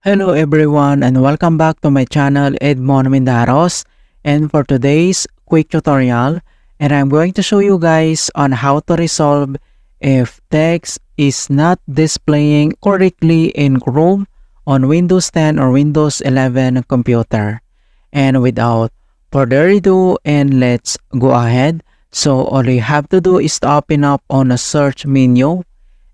Hello everyone and welcome back to my channel Edmond Mindaros, and for today's quick tutorial, and I'm going to show you guys on how to resolve if text is not displaying correctly in Chrome on Windows 10 or Windows 11 computer. And without further ado, and let's go ahead. So all you have to do is to open up on a search menu.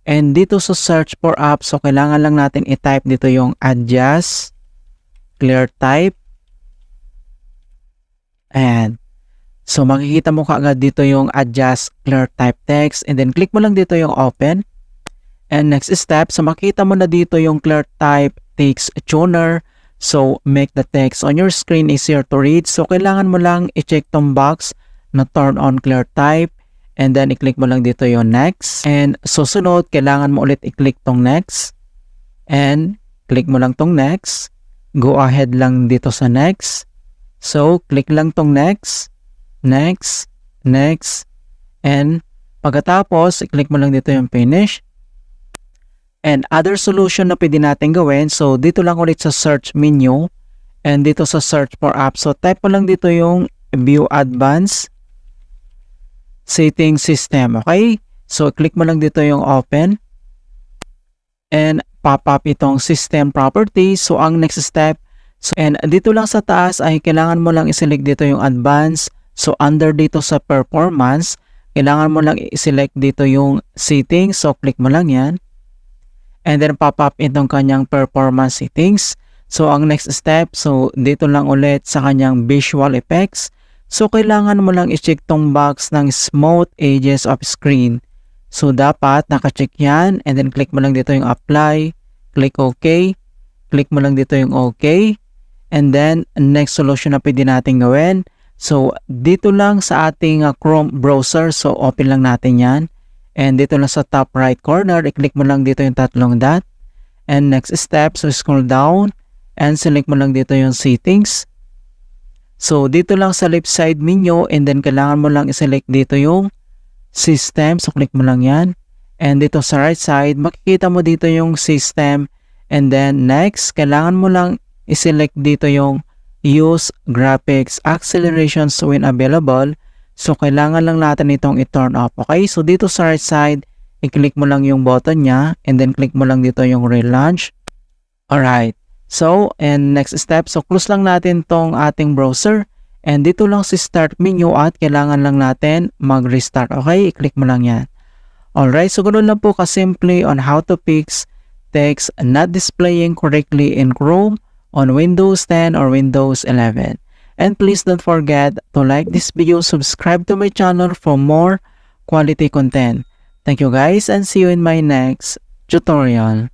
And dito sa search for apps, so kailangan lang natin i-type dito yung adjust, clear type. And so makikita mo kaagad dito yung adjust, clear type text. And then click mo lang dito yung open. And next step, so makikita mo na dito yung clear type text tuner. So make the text on your screen easier to read. So kailangan mo lang i-check tong box na turn on clear type. And then, i-click mo lang dito yung next. And susunod, kailangan mo ulit i-click tong next. And click mo lang tong next. Go ahead lang dito sa next. So, click lang tong next. Next. Next. And pagkatapos, i-click mo lang dito yung finish. And other solution na pwede natin gawin. So, dito lang ulit sa search menu. And dito sa search for apps. So, type mo lang dito yung view advanced setting system, okay? So, click mo lang dito yung open. And pop up itong system properties. So, ang next step. So, and dito lang sa taas ay kailangan mo lang i-select dito yung advanced. So, under dito sa performance, kailangan mo lang i-select dito yung settings. So, click mo lang yan. And then, pop up itong kanyang performance settings. So, ang next step. So, dito lang ulit sa kanyang visual effects. So, kailangan mo lang i-check tong box ng smooth edges of screen. So, dapat naka-check yan. And then, click mo lang dito yung apply. Click OK. Click mo lang dito yung OK. And then, next solution na pwede natin gawin. So, dito lang sa ating Chrome browser. So, open lang natin yan. And dito lang sa top right corner, i-click mo lang dito yung tatlong dot. And next step, so scroll down. And select mo lang dito yung settings. So, dito lang sa left side menu, and then kailangan mo lang i-select dito yung system. So, click mo lang yan. And dito sa right side, makikita mo dito yung system. And then next, kailangan mo lang i-select dito yung use graphics accelerations when available. So, kailangan lang natin itong i-turn off. Okay? So, dito sa right side, i-click mo lang yung button niya. And then, click mo lang dito yung relaunch. Alright. So, and next step, so close lang natin tong ating browser. And dito lang sa start menu at kailangan lang natin mag-restart. Okay, i-click mo lang yan. Alright, so ganoon lang po kasimple on how to fix text not displaying correctly in Chrome on Windows 10 or Windows 11. And please don't forget to like this video, subscribe to my channel for more quality content. Thank you guys and see you in my next tutorial.